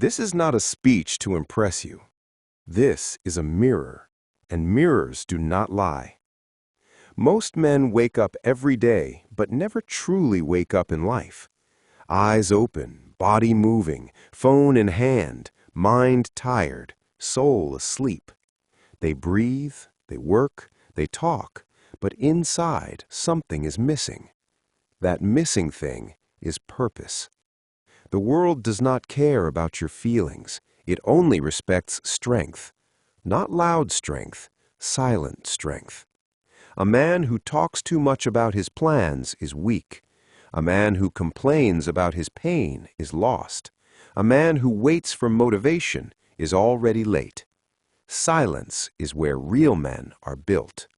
This is not a speech to impress you. This is a mirror, and mirrors do not lie. Most men wake up every day, but never truly wake up in life. Eyes open, body moving, phone in hand, mind tired, soul asleep. They breathe, they work, they talk, but inside something is missing. That missing thing is purpose. The world does not care about your feelings. It only respects strength. Not loud strength, silent strength. A man who talks too much about his plans is weak. A man who complains about his pain is lost. A man who waits for motivation is already late. Silence is where real men are built.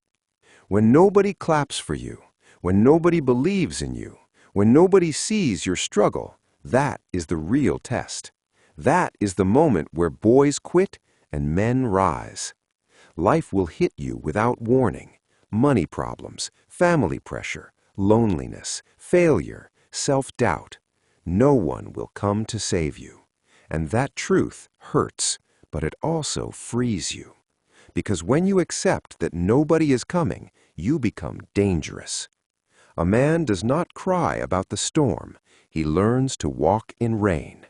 When nobody claps for you, when nobody believes in you, when nobody sees your struggle, that is the real test. That is the moment where boys quit and men rise. Life will hit you without warning. Money problems, family pressure, loneliness, failure, self-doubt. No one will come to save you. And that truth hurts, but it also frees you. Because when you accept that nobody is coming, you become dangerous. A man does not cry about the storm. He learns to walk in rain.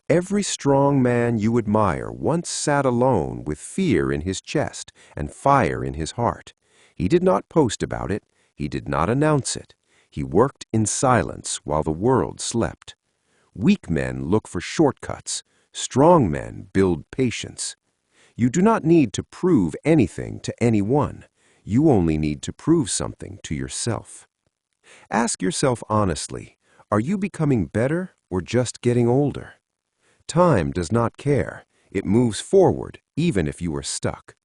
Every strong man you admire once sat alone with fear in his chest and fire in his heart. He did not post about it. He did not announce it. He worked in silence while the world slept. Weak men look for shortcuts. Strong men build patience. You do not need to prove anything to anyone. You only need to prove something to yourself. Ask yourself honestly, are you becoming better or just getting older? Time does not care. It moves forward even if you are stuck.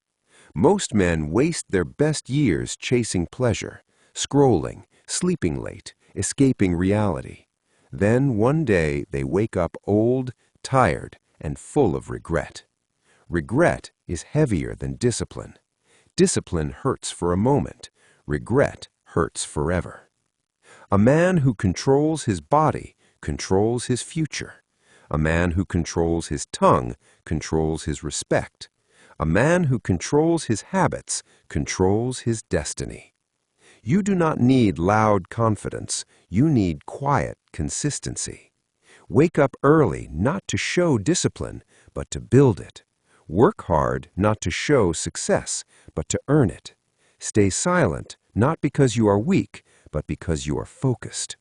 Most men waste their best years chasing pleasure, scrolling, sleeping late, escaping reality. Then one day they wake up old, tired, and full of regret. Regret is heavier than discipline. Discipline hurts for a moment. Regret hurts forever. A man who controls his body controls his future. A man who controls his tongue controls his respect. A man who controls his habits controls his destiny. You do not need loud confidence. You need quiet consistency. Wake up early not to show discipline, but to build it. Work hard not to show success, but to earn it. Stay silent not because you are weak, but because you are focused.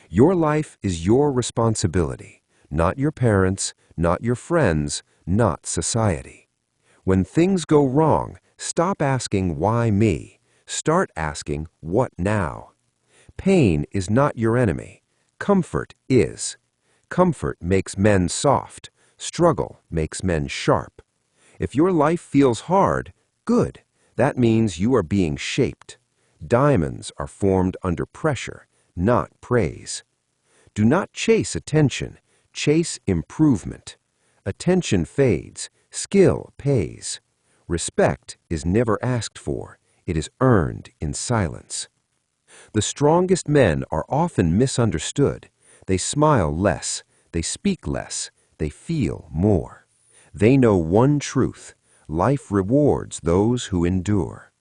Your life is your responsibility, not your parents', not your friends', not society. When things go wrong, stop asking why me. Start asking what now. Pain is not your enemy. Comfort is. Comfort makes men soft. Struggle makes men sharp. If your life feels hard, good. That means you are being shaped. Diamonds are formed under pressure, not praise. Do not chase attention. Chase improvement. Attention fades. Skill pays. Respect is never asked for. It is earned in silence. The strongest men are often misunderstood. They smile less. They speak less. They feel more. They know one truth. Life rewards those who endure.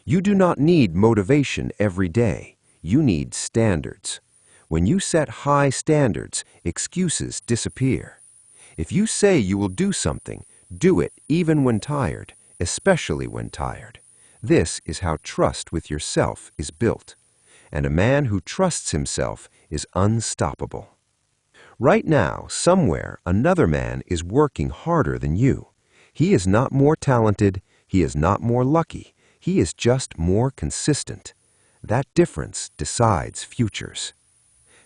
You do not need motivation every day. You need standards. When you set high standards, excuses disappear. If you say you will do something, do it even when tired, especially when tired. This is how trust with yourself is built. And a man who trusts himself is unstoppable. Right now, somewhere, another man is working harder than you. He is not more talented. He is not more lucky. He is just more consistent. That difference decides futures.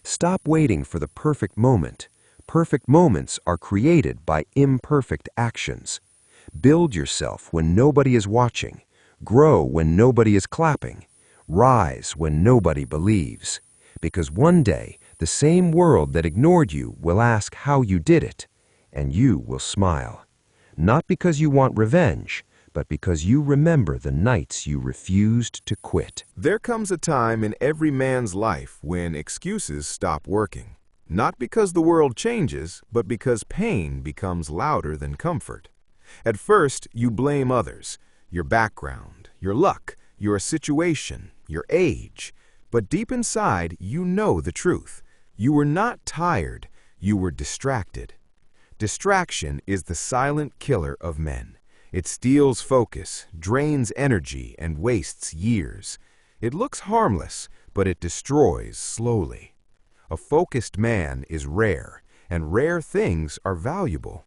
Stop waiting for the perfect moment. Perfect moments are created by imperfect actions. Build yourself when nobody is watching. Grow when nobody is clapping. Rise when nobody believes. Because one day, the same world that ignored you will ask how you did it, and you will smile. Not because you want revenge, but because you remember the nights you refused to quit. There comes a time in every man's life when excuses stop working. Not because the world changes, but because pain becomes louder than comfort. At first, you blame others, your background, your luck, your situation, your age. But deep inside, you know the truth. You were not tired, you were distracted. Distraction is the silent killer of men. It steals focus, drains energy, and wastes years. It looks harmless, but it destroys slowly. A focused man is rare, and rare things are valuable.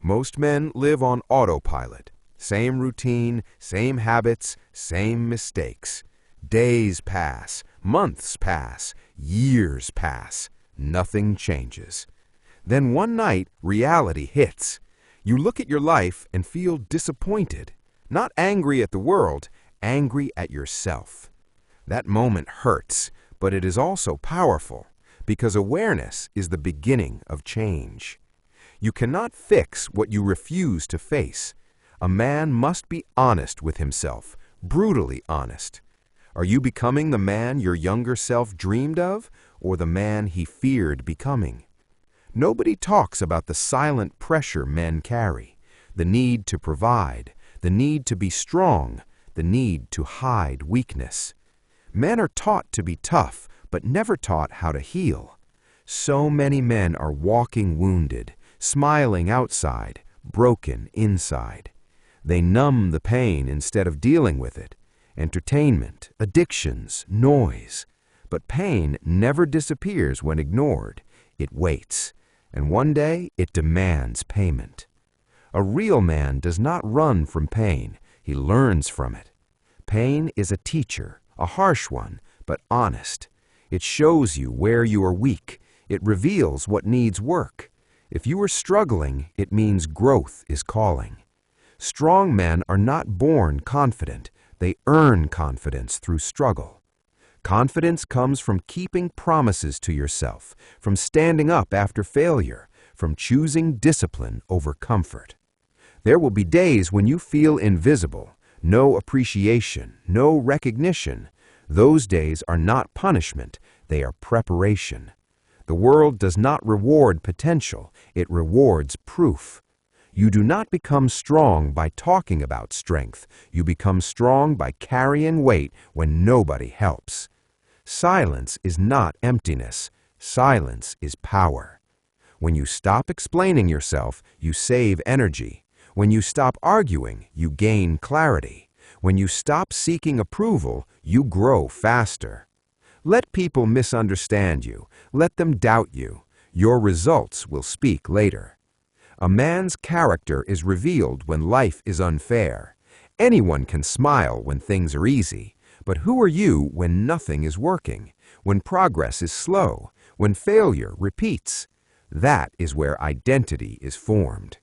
Most men live on autopilot. Same routine, same habits, same mistakes. Days pass, months pass, years pass. Nothing changes. Then one night, reality hits. You look at your life and feel disappointed. Not angry at the world, angry at yourself. That moment hurts, but it is also powerful, because awareness is the beginning of change. You cannot fix what you refuse to face. A man must be honest with himself, brutally honest. Are you becoming the man your younger self dreamed of, or the man he feared becoming? Nobody talks about the silent pressure men carry, the need to provide, the need to be strong, the need to hide weakness. Men are taught to be tough, but never taught how to heal. So many men are walking wounded, smiling outside, broken inside. They numb the pain instead of dealing with it. Entertainment, addictions, noise. But pain never disappears when ignored. It waits, and one day it demands payment. A real man does not run from pain. He learns from it. Pain is a teacher, a harsh one, but honest. It shows you where you are weak. It reveals what needs work. If you are struggling, it means growth is calling. Strong men are not born confident. They earn confidence through struggle. Confidence comes from keeping promises to yourself, from standing up after failure, from choosing discipline over comfort. There will be days when you feel invisible, no appreciation, no recognition. Those days are not punishment, they are preparation. The world does not reward potential, it rewards proof. You do not become strong by talking about strength. You become strong by carrying weight when nobody helps. Silence is not emptiness. Silence is power. When you stop explaining yourself, you save energy. When you stop arguing, you gain clarity. When you stop seeking approval, you grow faster. Let people misunderstand you. Let them doubt you. Your results will speak later. A man's character is revealed when life is unfair. Anyone can smile when things are easy, but who are you when nothing is working, when progress is slow, when failure repeats? That is where identity is formed.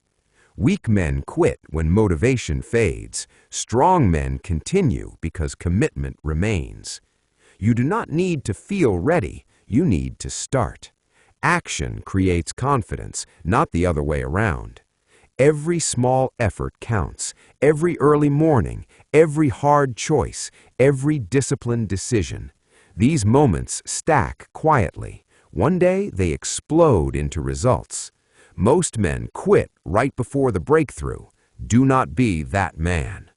Weak men quit when motivation fades. Strong men continue because commitment remains. You do not need to feel ready, you need to start. Action creates confidence, not the other way around. Every small effort counts. Every early morning, every hard choice, every disciplined decision. These moments stack quietly. One day they explode into results. Most men quit right before the breakthrough. Do not be that man.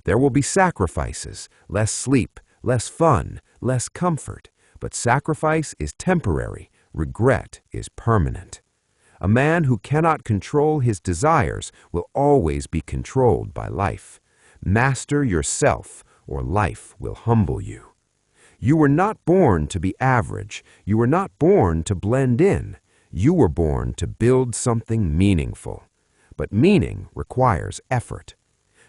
There will be sacrifices, less sleep, less fun, less comfort. But sacrifice is temporary. Regret is permanent. A man who cannot control his desires will always be controlled by life. Master yourself, or life will humble you. You were not born to be average. You were not born to blend in. You were born to build something meaningful. But meaning requires effort.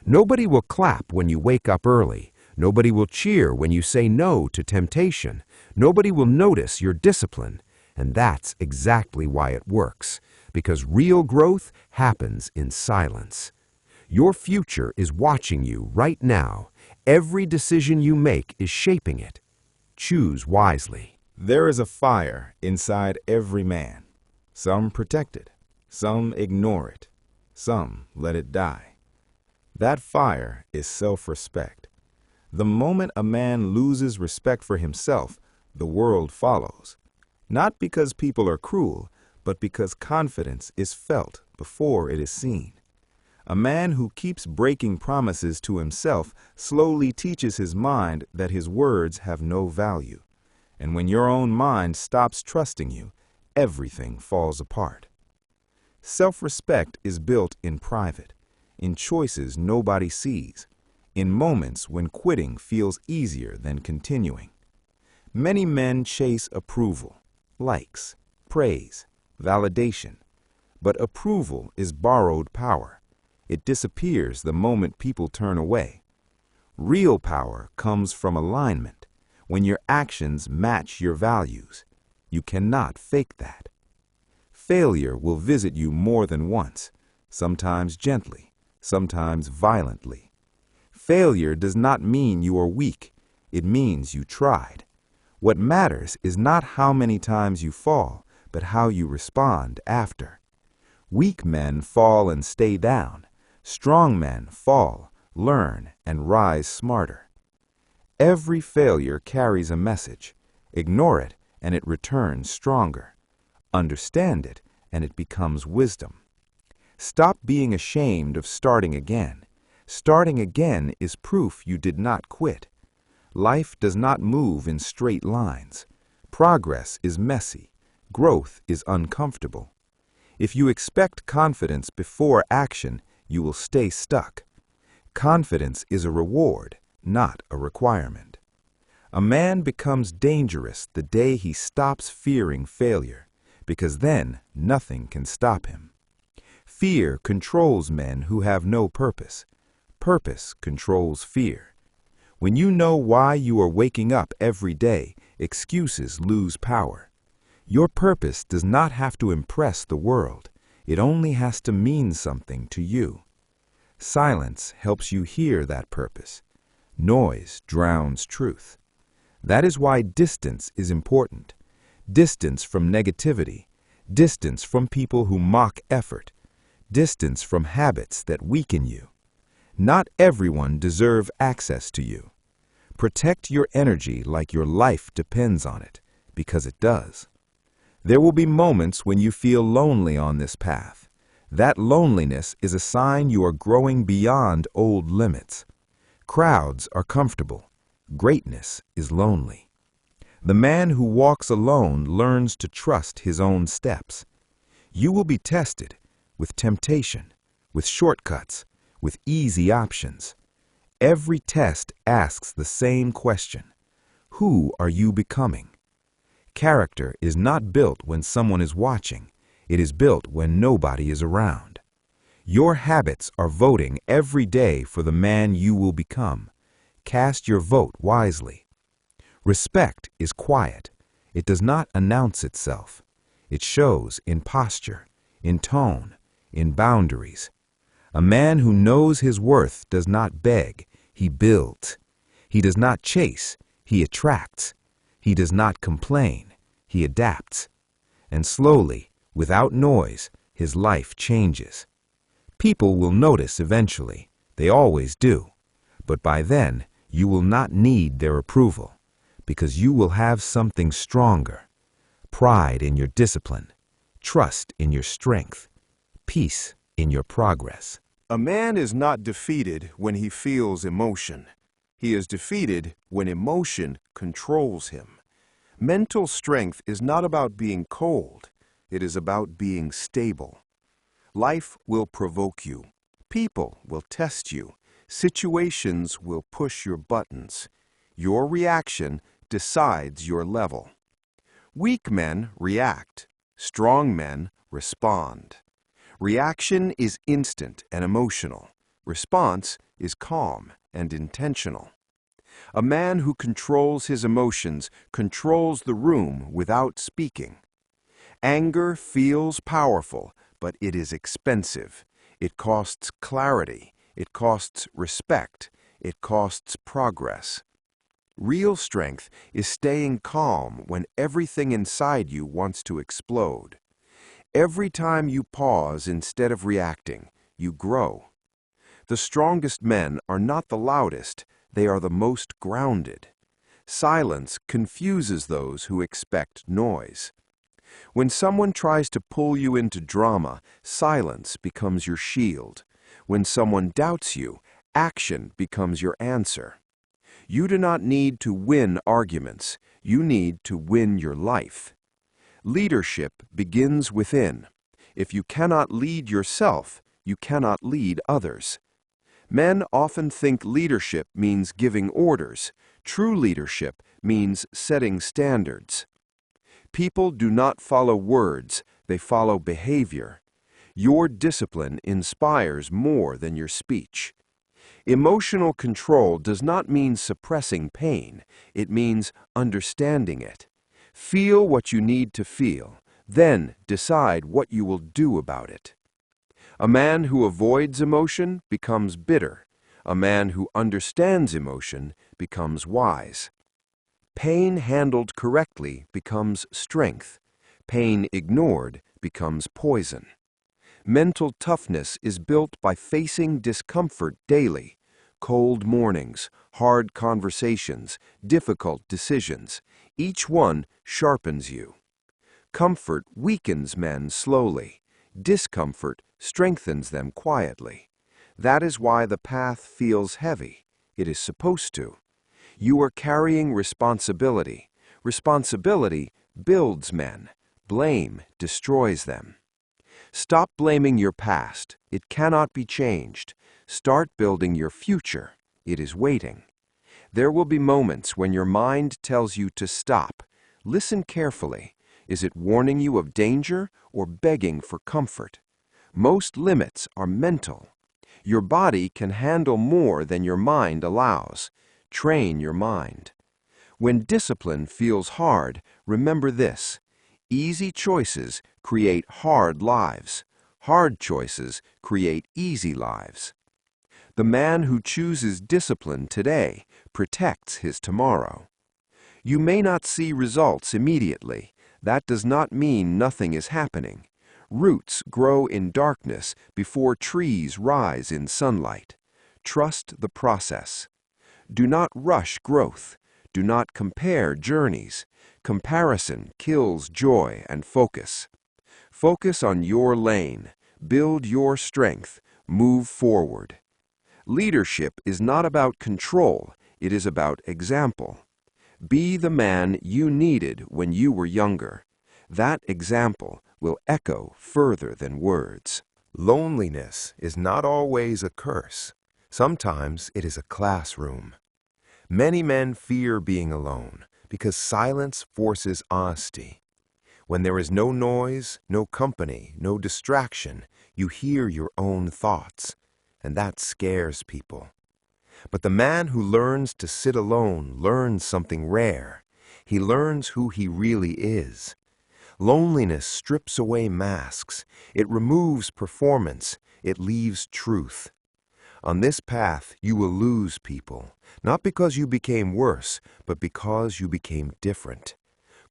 Nobody will clap when you wake up early. Nobody will cheer when you say no to temptation. Nobody will notice your discipline. And that's exactly why it works, because real growth happens in silence. Your future is watching you right now. Every decision you make is shaping it. Choose wisely. There is a fire inside every man. Some protect it, some ignore it, some let it die. That fire is self-respect. The moment a man loses respect for himself, the world follows. Not because people are cruel, but because confidence is felt before it is seen. A man who keeps breaking promises to himself slowly teaches his mind that his words have no value. And when your own mind stops trusting you, everything falls apart. Self-respect is built in private, in choices nobody sees, in moments when quitting feels easier than continuing. Many men chase approval, likes, praise, validation. But approval is borrowed power. It disappears the moment people turn away. Real power comes from alignment, when your actions match your values. You cannot fake that. Failure will visit you more than once, sometimes gently, sometimes violently. Failure does not mean you are weak. It means you tried. What matters is not how many times you fall, but how you respond after. Weak men fall and stay down. Strong men fall, learn, and rise smarter. Every failure carries a message. Ignore it, and it returns stronger. Understand it, and it becomes wisdom. Stop being ashamed of starting again. Starting again is proof you did not quit. Life does not move in straight lines. Progress is messy. Growth is uncomfortable. If you expect confidence before action, you will stay stuck. Confidence is a reward, not a requirement. A man becomes dangerous the day he stops fearing failure, because then nothing can stop him. Fear controls men who have no purpose. Purpose controls fear. When you know why you are waking up every day, excuses lose power. Your purpose does not have to impress the world. It only has to mean something to you. Silence helps you hear that purpose. Noise drowns truth. That is why distance is important. Distance from negativity. Distance from people who mock effort. Distance from habits that weaken you. Not everyone deserves access to you. Protect your energy like your life depends on it, because it does. There will be moments when you feel lonely on this path. That loneliness is a sign you are growing beyond old limits. Crowds are comfortable. Greatness is lonely. The man who walks alone learns to trust his own steps. You will be tested with temptation, with shortcuts, with easy options. Every test asks the same question: who are you becoming? Character is not built when someone is watching. It is built when nobody is around. Your habits are voting every day for the man you will become. Cast your vote wisely. Respect is quiet. It does not announce itself. It shows in posture, in tone, in boundaries. A man who knows his worth does not beg, he builds. He does not chase, he attracts. He does not complain, he adapts. And slowly, without noise, his life changes. People will notice eventually. They always do. But by then, you will not need their approval, because you will have something stronger. Pride in your discipline, trust in your strength, peace in your progress. A man is not defeated when he feels emotion. He is defeated when emotion controls him. Mental strength is not about being cold. It is about being stable. Life will provoke you. People will test you. Situations will push your buttons. Your reaction decides your level. Weak men react. Strong men respond. Reaction is instant and emotional. Response is calm and intentional. A man who controls his emotions controls the room without speaking. Anger feels powerful, but it is expensive. It costs clarity. It costs respect. It costs progress. Real strength is staying calm when everything inside you wants to explode. Every time you pause instead of reacting, you grow. The strongest men are not the loudest, they are the most grounded. Silence confuses those who expect noise. When someone tries to pull you into drama, silence becomes your shield. When someone doubts you, action becomes your answer. You do not need to win arguments. You need to win your life. Leadership begins within. If you cannot lead yourself, you cannot lead others. Men often think leadership means giving orders. True leadership means setting standards. People do not follow words, they follow behavior. Your discipline inspires more than your speech. Emotional control does not mean suppressing pain, it means understanding it. Feel what you need to feel, then decide what you will do about it. A man who avoids emotion becomes bitter. A man who understands emotion becomes wise. Pain handled correctly becomes strength. Pain ignored becomes poison. Mental toughness is built by facing discomfort daily. Cold mornings, hard conversations, difficult decisions. Each one sharpens you. Comfort weakens men slowly. Discomfort strengthens them quietly. That is why the path feels heavy. It is supposed to. You are carrying responsibility. Responsibility builds men. Blame destroys them. Stop blaming your past. It cannot be changed. Start building your future. It is waiting. There will be moments when your mind tells you to stop. Listen carefully. Is it warning you of danger or begging for comfort? Most limits are mental. Your body can handle more than your mind allows. Train your mind. When discipline feels hard, remember this. Easy choices create hard lives. Hard choices create easy lives. The man who chooses discipline today protects his tomorrow. You may not see results immediately. That does not mean nothing is happening. Roots grow in darkness before trees rise in sunlight. Trust the process. Do not rush growth. Do not compare journeys. Comparison kills joy and focus. Focus on your lane. Build your strength. Move forward. Leadership is not about control. It is about example. Be the man you needed when you were younger. That example will echo further than words. Loneliness is not always a curse. Sometimes it is a classroom. Many men fear being alone because silence forces honesty. When there is no noise, no company, no distraction, you hear your own thoughts, and that scares people. But the man who learns to sit alone learns something rare. He learns who he really is. Loneliness strips away masks. It removes performance. It leaves truth. On this path, you will lose people, not because you became worse, but because you became different.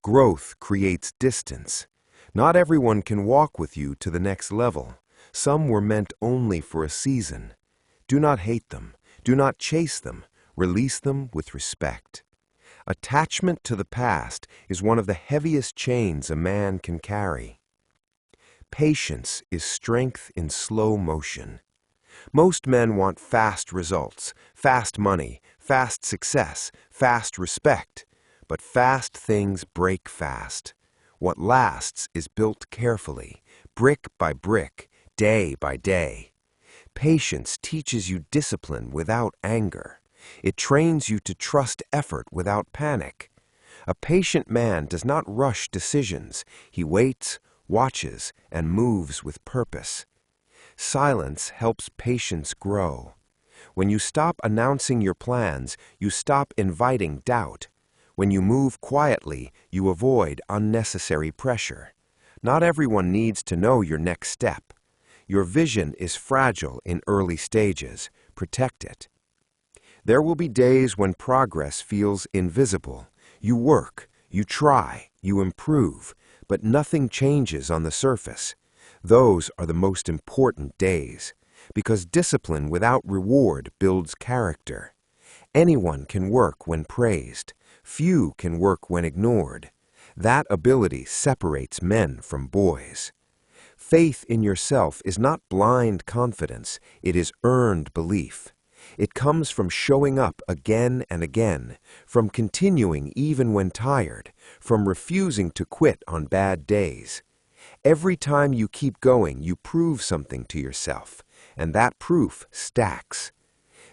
Growth creates distance. Not everyone can walk with you to the next level. Some were meant only for a season. Do not hate them. Do not chase them. Release them with respect. Attachment to the past is one of the heaviest chains a man can carry. Patience is strength in slow motion. Most men want fast results, fast money, fast success, fast respect. But fast things break fast. What lasts is built carefully, brick by brick, day by day. Patience teaches you discipline without anger. It trains you to trust effort without panic. A patient man does not rush decisions. He waits, watches, and moves with purpose. Silence helps patience grow. When you stop announcing your plans, you stop inviting doubt. When you move quietly, you avoid unnecessary pressure. Not everyone needs to know your next step. Your vision is fragile in early stages. Protect it. There will be days when progress feels invisible. You work, you try, you improve, but nothing changes on the surface. Those are the most important days, because discipline without reward builds character. Anyone can work when praised. Few can work when ignored. That ability separates men from boys. Faith in yourself is not blind confidence, it is earned belief. It comes from showing up again and again, from continuing even when tired, from refusing to quit on bad days. Every time you keep going, you prove something to yourself, and that proof stacks.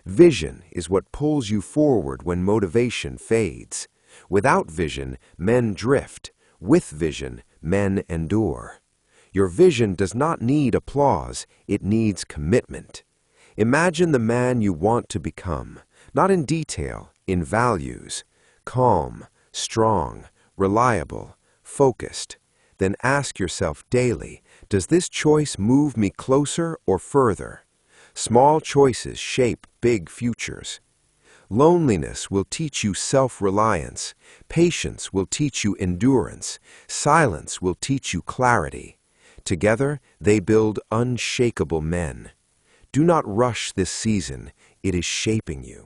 Vision is what pulls you forward when motivation fades. Without vision, men drift. With vision, men endure. Your vision does not need applause, it needs commitment. Imagine the man you want to become, not in detail, in values. Calm, strong, reliable, focused. Then ask yourself daily, does this choice move me closer or further? Small choices shape big futures. Loneliness will teach you self-reliance. Patience will teach you endurance. Silence will teach you clarity. Together, they build unshakable men. Do not rush this season. It is shaping you.